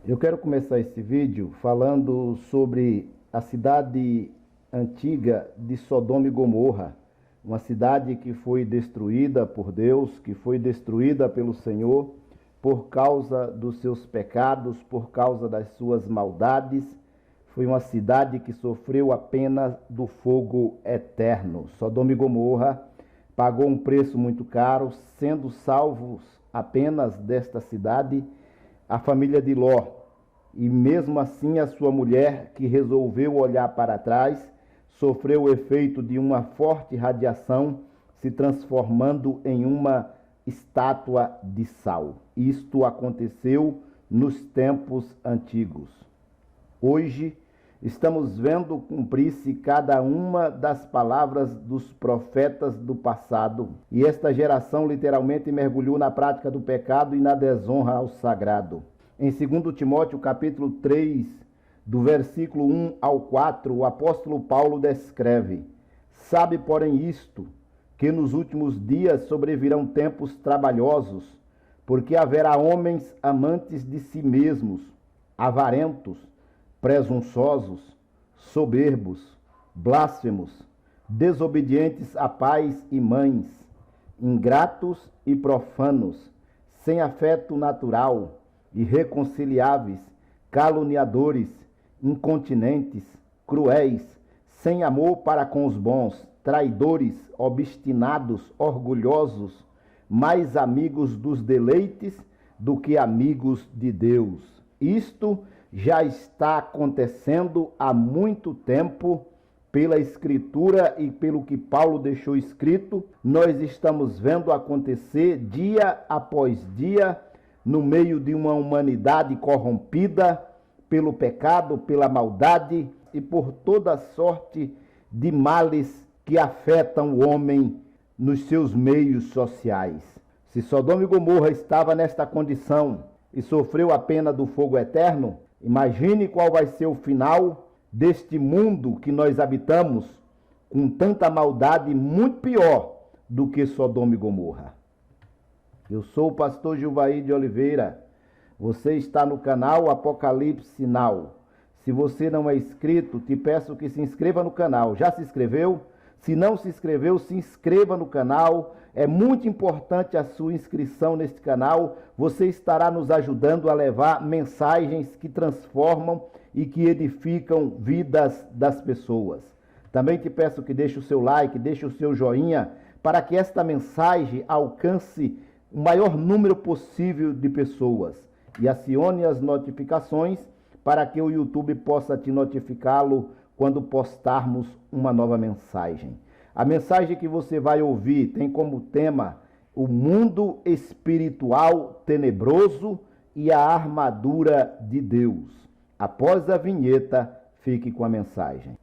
Eu quero começar esse vídeo falando sobre a cidade antiga de Sodoma e Gomorra, uma cidade que foi destruída por Deus, que foi destruída pelo Senhor por causa dos seus pecados, por causa das suas maldades. Foi uma cidade que sofreu a pena do fogo eterno. Sodoma e Gomorra pagou um preço muito caro, sendo salvos apenas desta cidade a família de Ló, e mesmo assim a sua mulher, que resolveu olhar para trás, sofreu o efeito de uma forte radiação, se transformando em uma estátua de sal. Isto aconteceu nos tempos antigos. Hoje estamos vendo cumprir-se cada uma das palavras dos profetas do passado, e esta geração literalmente mergulhou na prática do pecado e na desonra ao sagrado. Em 2 Timóteo capítulo 3, do versículo 1 ao 4, o apóstolo Paulo descreve: sabe, porém, isto, que nos últimos dias sobrevirão tempos trabalhosos, porque haverá homens amantes de si mesmos, avarentos, presunçosos, soberbos, blasfemos, desobedientes a pais e mães, ingratos e profanos, sem afeto natural, irreconciliáveis, caluniadores, incontinentes, cruéis, sem amor para com os bons, traidores, obstinados, orgulhosos, mais amigos dos deleites do que amigos de Deus. Isto já está acontecendo há muito tempo. Pela Escritura e pelo que Paulo deixou escrito, nós estamos vendo acontecer dia após dia, no meio de uma humanidade corrompida pelo pecado, pela maldade e por toda sorte de males que afetam o homem nos seus meios sociais. Se Sodoma e Gomorra estava nesta condição e sofreu a pena do fogo eterno, imagine qual vai ser o final deste mundo que nós habitamos, com tanta maldade muito pior do que Sodoma e Gomorra. Eu sou o pastor Gilvaí de Oliveira. Você está no canal Apocalipse Now. Se você não é inscrito, te peço que se inscreva no canal. Já se inscreveu? Se não se inscreveu, se inscreva no canal. É muito importante a sua inscrição neste canal. Você estará nos ajudando a levar mensagens que transformam e que edificam vidas das pessoas. Também te peço que deixe o seu like, deixe o seu joinha, para que esta mensagem alcance o maior número possível de pessoas, e acione as notificações para que o YouTube possa te notificá-lo quando postarmos uma nova mensagem. A mensagem que você vai ouvir tem como tema o mundo espiritual tenebroso e a armadura de Deus. Após a vinheta, fique com a mensagem.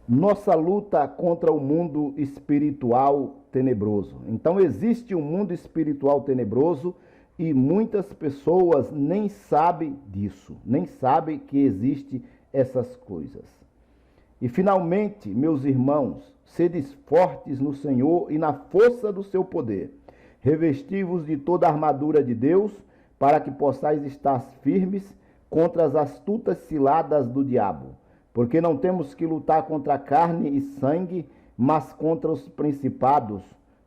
Nossa luta contra o mundo espiritual tenebroso. Então existe um mundo espiritual tenebroso e muitas pessoas nem sabem disso, nem sabem que existe essas coisas. E finalmente, meus irmãos, sedes fortes no Senhor e na força do seu poder. Revesti-vos de toda a armadura de Deus, para que possais estar firmes contra as astutas ciladas do diabo. Porque não temos que lutar contra carne e sangue, mas contra os principados,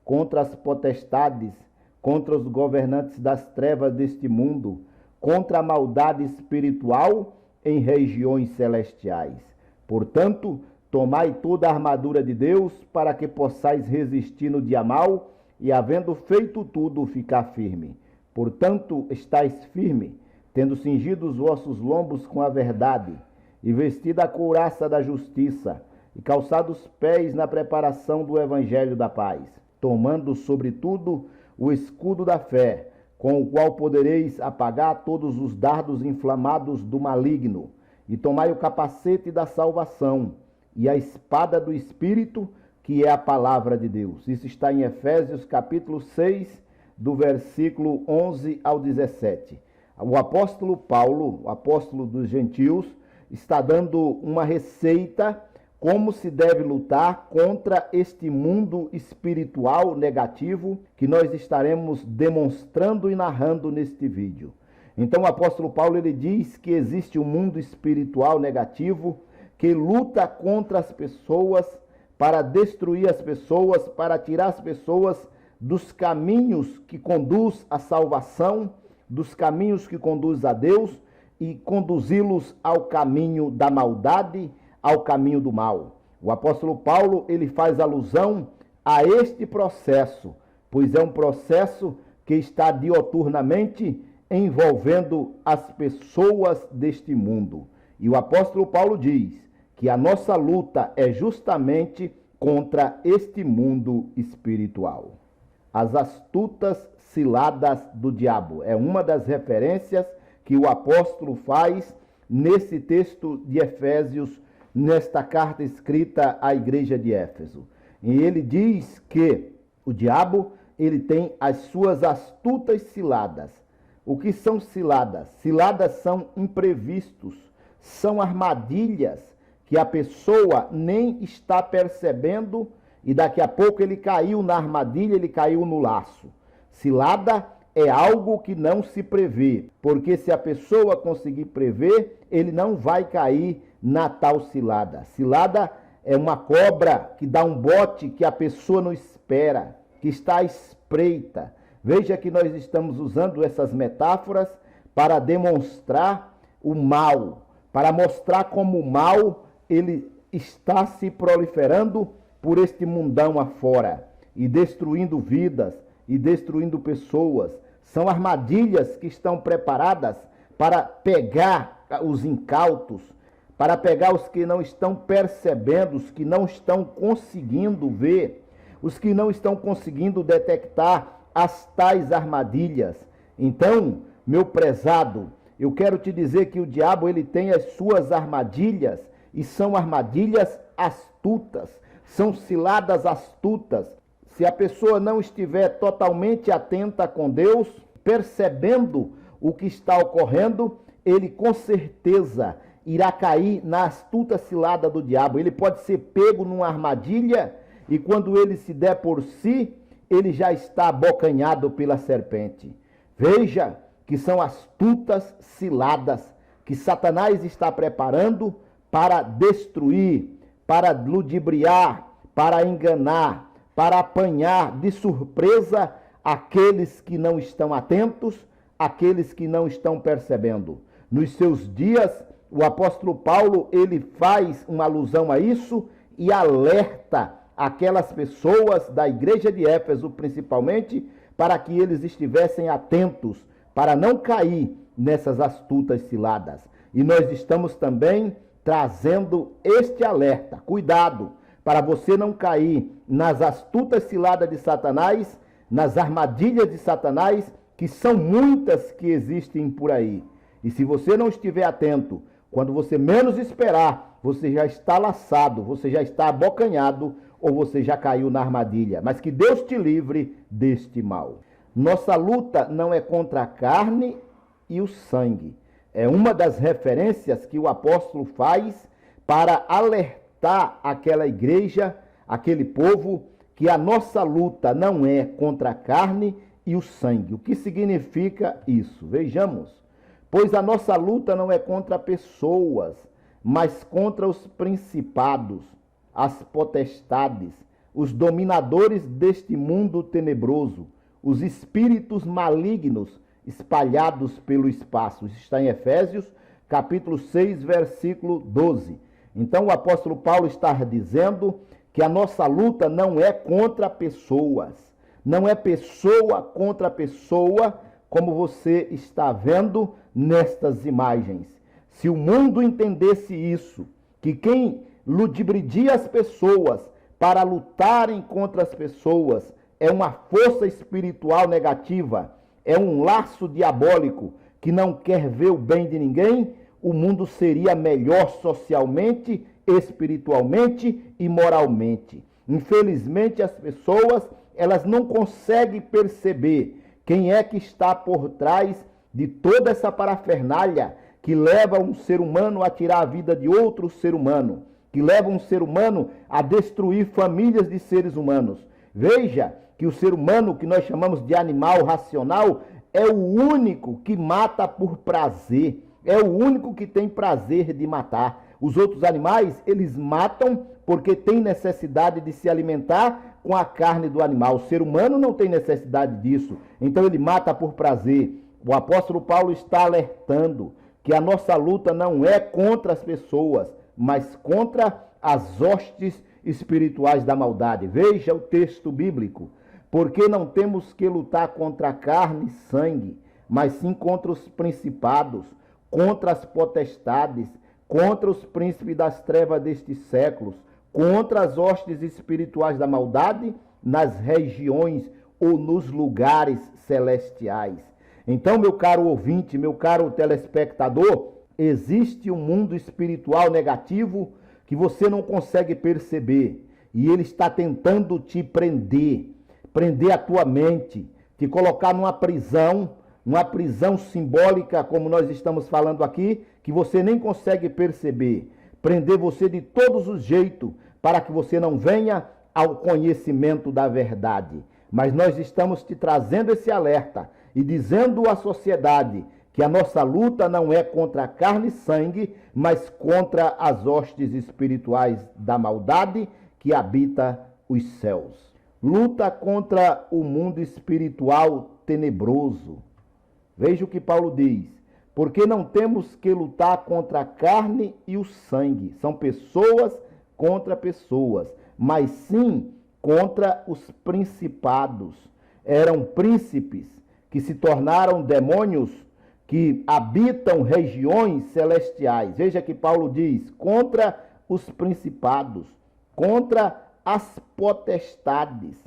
contra as potestades, contra os governantes das trevas deste mundo, contra a maldade espiritual em regiões celestiais. Portanto, tomai toda a armadura de Deus, para que possais resistir no dia mau, e havendo feito tudo, ficar firme. Portanto, estais firme, tendo cingido os vossos lombos com a verdade, e vestida a couraça da justiça, e calçados os pés na preparação do evangelho da paz, tomando sobretudo o escudo da fé, com o qual podereis apagar todos os dardos inflamados do maligno, e tomai o capacete da salvação, e a espada do Espírito, que é a palavra de Deus. Isso está em Efésios capítulo 6, do versículo 11 ao 17. O apóstolo Paulo, o apóstolo dos gentios, está dando uma receita como se deve lutar contra este mundo espiritual negativo que nós estaremos demonstrando e narrando neste vídeo. Então o apóstolo Paulo ele diz que existe um mundo espiritual negativo que luta contra as pessoas para destruir as pessoas, para tirar as pessoas dos caminhos que conduz à salvação, dos caminhos que conduz a Deus e conduzi-los ao caminho da maldade, ao caminho do mal. O apóstolo Paulo, ele faz alusão a este processo, pois é um processo que está dioturnamente envolvendo as pessoas deste mundo. E o apóstolo Paulo diz que a nossa luta é justamente contra este mundo espiritual. As astutas ciladas do diabo é uma das referências que o apóstolo faz nesse texto de Efésios, nesta carta escrita à igreja de Éfeso. E ele diz que o diabo, ele tem as suas astutas ciladas. O que são ciladas? Ciladas são imprevistos, são armadilhas que a pessoa nem está percebendo e daqui a pouco ele caiu na armadilha, ele caiu no laço. Cilada é algo que não se prevê, porque se a pessoa conseguir prever, ele não vai cair na tal cilada. Cilada é uma cobra que dá um bote que a pessoa não espera, que está à espreita. Veja que nós estamos usando essas metáforas para demonstrar o mal, para mostrar como o mal ele está se proliferando por este mundão afora e destruindo vidas e destruindo pessoas. São armadilhas que estão preparadas para pegar os incautos, para pegar os que não estão percebendo, os que não estão conseguindo ver, os que não estão conseguindo detectar as tais armadilhas. Então, meu prezado, eu quero te dizer que o diabo ele tem as suas armadilhas e são armadilhas astutas, são ciladas astutas. Se a pessoa não estiver totalmente atenta com Deus, percebendo o que está ocorrendo, ele com certeza irá cair na astuta cilada do diabo. Ele pode ser pego numa armadilha e quando ele se der por si, ele já está abocanhado pela serpente. Veja que são astutas ciladas que Satanás está preparando para destruir, para ludibriar, para enganar, para apanhar de surpresa aqueles que não estão atentos, aqueles que não estão percebendo. Nos seus dias, o apóstolo Paulo, ele faz uma alusão a isso e alerta aquelas pessoas da igreja de Éfeso, principalmente, para que eles estivessem atentos, para não cair nessas astutas ciladas. E nós estamos também trazendo este alerta. Cuidado, para você não cair nas astutas ciladas de Satanás, nas armadilhas de Satanás, que são muitas que existem por aí. E se você não estiver atento, quando você menos esperar, você já está laçado, você já está abocanhado ou você já caiu na armadilha. Mas que Deus te livre deste mal. Nossa luta não é contra a carne e o sangue. É uma das referências que o apóstolo faz para alertar aquela igreja, aquele povo, que a nossa luta não é contra a carne e o sangue. O que significa isso? Vejamos. Pois a nossa luta não é contra pessoas, mas contra os principados, as potestades, os dominadores deste mundo tenebroso, os espíritos malignos espalhados pelo espaço. Isso está em Efésios, capítulo 6, versículo 12. Então o apóstolo Paulo está dizendo que a nossa luta não é contra pessoas, não é pessoa contra pessoa, como você está vendo nestas imagens. Se o mundo entendesse isso, que quem ludibridia as pessoas para lutarem contra as pessoas é uma força espiritual negativa, é um laço diabólico que não quer ver o bem de ninguém, o mundo seria melhor socialmente, espiritualmente e moralmente. Infelizmente, as pessoas, elas não conseguem perceber quem é que está por trás de toda essa parafernália que leva um ser humano a tirar a vida de outro ser humano, que leva um ser humano a destruir famílias de seres humanos. Veja que o ser humano, que nós chamamos de animal racional, é o único que mata por prazer, é o único que tem prazer de matar. Os outros animais, eles matam porque têm necessidade de se alimentar com a carne do animal. O ser humano não tem necessidade disso, então ele mata por prazer. O apóstolo Paulo está alertando que a nossa luta não é contra as pessoas, mas contra as hostes espirituais da maldade. Veja o texto bíblico. Porque não temos que lutar contra a carne e sangue, mas sim contra os principados, contra as potestades, contra os príncipes das trevas destes séculos, contra as hostes espirituais da maldade nas regiões ou nos lugares celestiais. Então, meu caro ouvinte, meu caro telespectador, existe um mundo espiritual negativo que você não consegue perceber e ele está tentando te prender a tua mente, te colocar numa prisão simbólica, como nós estamos falando aqui, que você nem consegue perceber, prender você de todos os jeitos, para que você não venha ao conhecimento da verdade. Mas nós estamos te trazendo esse alerta e dizendo à sociedade que a nossa luta não é contra a carne e sangue, mas contra as hostes espirituais da maldade que habita os céus. Luta contra o mundo espiritual tenebroso. Veja o que Paulo diz. Porque não temos que lutar contra a carne e o sangue. São pessoas contra pessoas. Mas sim contra os principados. Eram príncipes que se tornaram demônios que habitam regiões celestiais. Veja que Paulo diz, contra os principados, contra as potestades,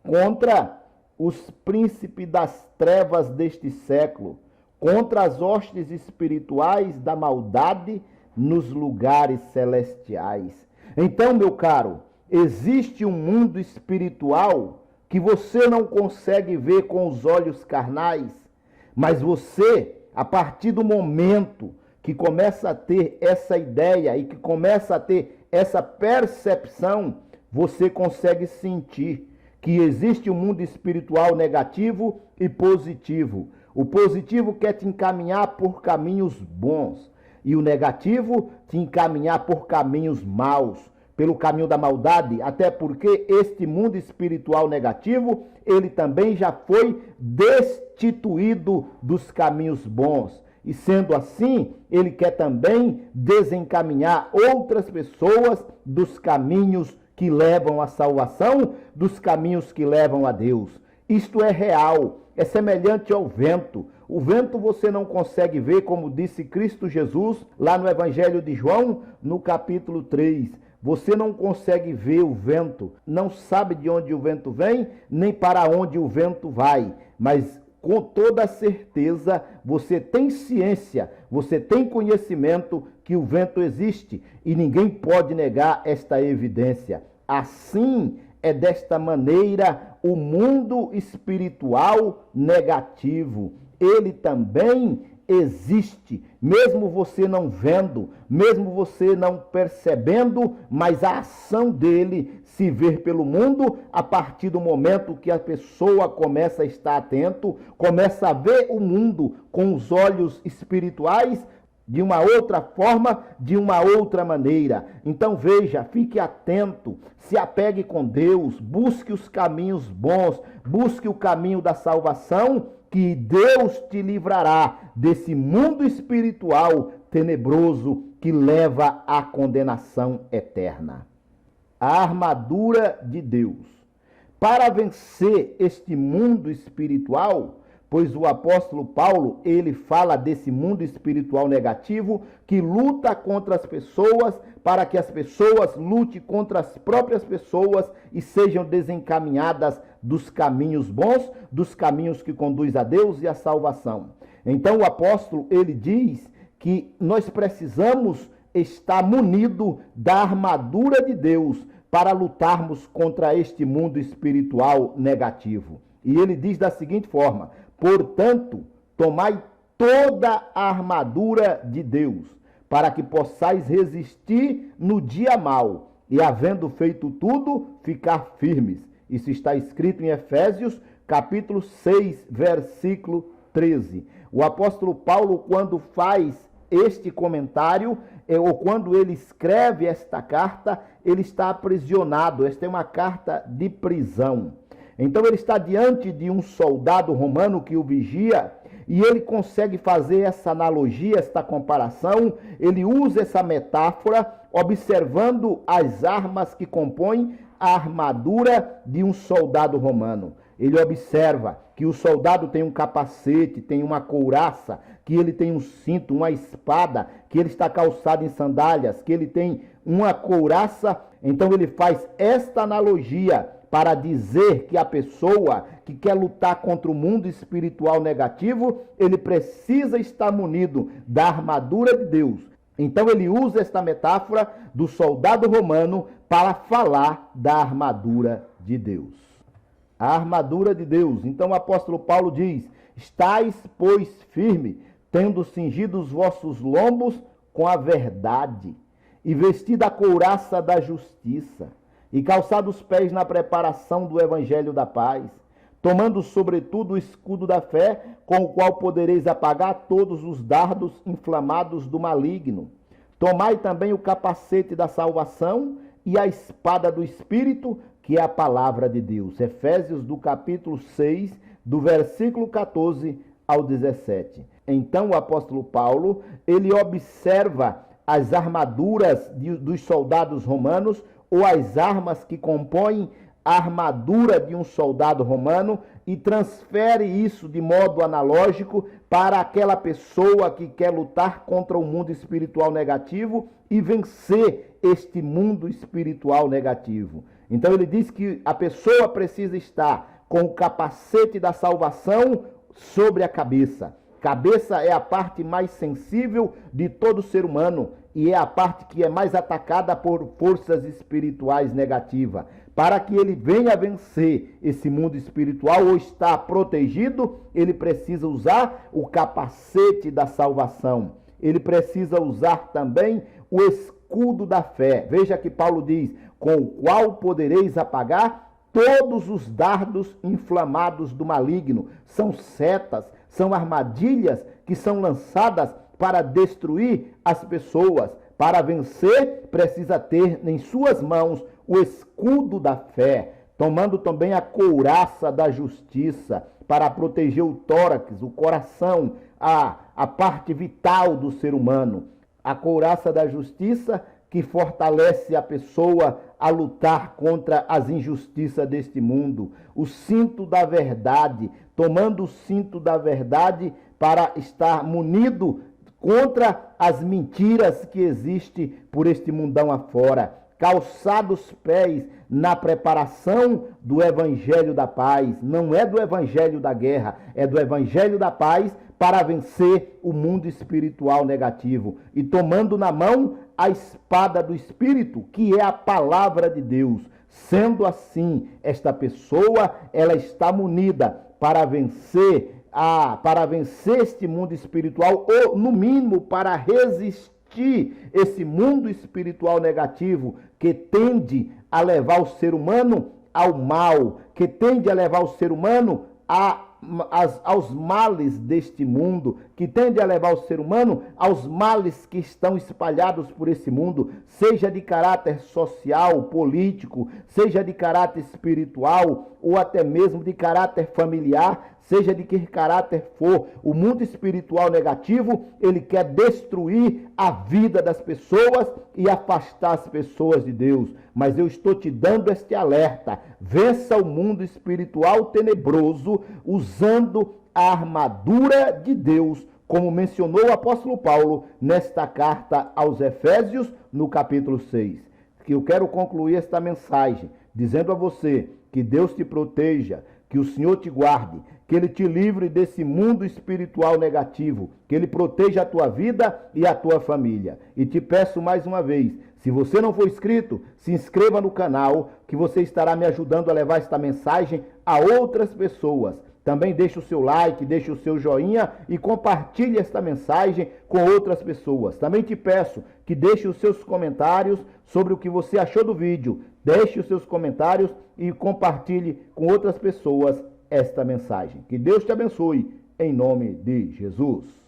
contra os príncipes das trevas deste século, contra as hostes espirituais da maldade nos lugares celestiais. Então, meu caro, existe um mundo espiritual que você não consegue ver com os olhos carnais, mas você, a partir do momento que começa a ter essa ideia e que começa a ter essa percepção, você consegue sentir que existe um mundo espiritual negativo e positivo. O positivo quer te encaminhar por caminhos bons e o negativo te encaminhar por caminhos maus, pelo caminho da maldade, até porque este mundo espiritual negativo, ele também já foi destituído dos caminhos bons. E sendo assim, ele quer também desencaminhar outras pessoas dos caminhos que levam à salvação, dos caminhos que levam a Deus. Isto é real, é semelhante ao vento. O vento você não consegue ver, como disse Cristo Jesus, lá no Evangelho de João, no capítulo 3. Você não consegue ver o vento, não sabe de onde o vento vem, nem para onde o vento vai, mas com toda certeza você tem ciência, você tem conhecimento que o vento existe e ninguém pode negar esta evidência. Assim é desta maneira o mundo espiritual negativo. Ele também existe, mesmo você não vendo, mesmo você não percebendo, mas a ação dele se vê pelo mundo a partir do momento que a pessoa começa a estar atento, começa a ver o mundo com os olhos espirituais de uma outra forma, de uma outra maneira. Então veja, fique atento, se apegue com Deus, busque os caminhos bons, busque o caminho da salvação, que Deus te livrará desse mundo espiritual tenebroso que leva à condenação eterna. A armadura de Deus. Para vencer este mundo espiritual, pois o apóstolo Paulo, ele fala desse mundo espiritual negativo que luta contra as pessoas, para que as pessoas lutem contra as próprias pessoas e sejam desencaminhadas dos caminhos bons, dos caminhos que conduz a Deus e a salvação. Então o apóstolo, ele diz que nós precisamos estar munido da armadura de Deus para lutarmos contra este mundo espiritual negativo. E ele diz da seguinte forma: portanto, tomai toda a armadura de Deus, para que possais resistir no dia mau e, havendo feito tudo, ficar firmes. Isso está escrito em Efésios, capítulo 6, versículo 13. O apóstolo Paulo, quando faz este comentário, ou quando ele escreve esta carta, ele está aprisionado. Esta é uma carta de prisão. Então ele está diante de um soldado romano que o vigia, e ele consegue fazer essa analogia, esta comparação. Ele usa essa metáfora, observando as armas que compõem a armadura de um soldado romano. Ele observa que o soldado tem um capacete, tem uma couraça, que ele tem um cinto, uma espada, que ele está calçado em sandálias, que ele tem uma couraça. Então ele faz esta analogia para dizer que a pessoa que quer lutar contra o mundo espiritual negativo, ele precisa estar munido da armadura de Deus. Então ele usa esta metáfora do soldado romano para falar da armadura de Deus. A armadura de Deus. Então o apóstolo Paulo diz: estais, pois, firme, tendo cingido os vossos lombos com a verdade, e vestida a couraça da justiça, e calçados os pés na preparação do evangelho da paz, tomando sobretudo o escudo da fé, com o qual podereis apagar todos os dardos inflamados do maligno. Tomai também o capacete da salvação e a espada do Espírito, que é a palavra de Deus. Efésios do capítulo 6, do versículo 14 ao 17. Então o apóstolo Paulo, ele observa as armaduras dos soldados romanos, ou as armas que compõem a armadura de um soldado romano, e transfere isso de modo analógico para aquela pessoa que quer lutar contra o mundo espiritual negativo e vencer este mundo espiritual negativo. Então ele diz que a pessoa precisa estar com o capacete da salvação sobre a cabeça. Cabeça é a parte mais sensível de todo ser humano e é a parte que é mais atacada por forças espirituais negativas. Para que ele venha vencer esse mundo espiritual ou estar protegido, ele precisa usar o capacete da salvação. Ele precisa usar também o escudo da fé. Veja que Paulo diz: com o qual podereis apagar todos os dardos inflamados do maligno. São setas, são armadilhas que são lançadas para destruir as pessoas. Para vencer, precisa ter em suas mãos o escudo da fé, tomando também a couraça da justiça, para proteger o tórax, o coração, a parte vital do ser humano. A couraça da justiça, que fortalece a pessoa a lutar contra as injustiças deste mundo. O cinto da verdade, tomando o cinto da verdade para estar munido contra as mentiras que existem por este mundão afora. Calçados os pés na preparação do evangelho da paz. Não é do evangelho da guerra, é do evangelho da paz, para vencer o mundo espiritual negativo. E tomando na mão a espada do Espírito, que é a palavra de Deus. Sendo assim, esta pessoa, ela está munida para vencer este mundo espiritual, ou no mínimo para resistir esse mundo espiritual negativo que tende a levar o ser humano ao mal, que tende a levar o ser humano aos males deste mundo, que tende a levar o ser humano aos males que estão espalhados por esse mundo, seja de caráter social, político, seja de caráter espiritual, ou até mesmo de caráter familiar, seja de que caráter for. O mundo espiritual negativo, ele quer destruir a vida das pessoas e afastar as pessoas de Deus. Mas eu estou te dando este alerta: vença o mundo espiritual tenebroso usando a armadura de Deus, como mencionou o apóstolo Paulo nesta carta aos Efésios, no capítulo 6. Que eu quero concluir esta mensagem dizendo a você que Deus te proteja, que o Senhor te guarde, que Ele te livre desse mundo espiritual negativo, que Ele proteja a tua vida e a tua família. E te peço mais uma vez, se você não for inscrito, se inscreva no canal, que você estará me ajudando a levar esta mensagem a outras pessoas. Também deixe o seu like, deixe o seu joinha e compartilhe esta mensagem com outras pessoas. Também te peço que deixe os seus comentários sobre o que você achou do vídeo. Deixe os seus comentários e compartilhe com outras pessoas esta mensagem. Que Deus te abençoe, em nome de Jesus.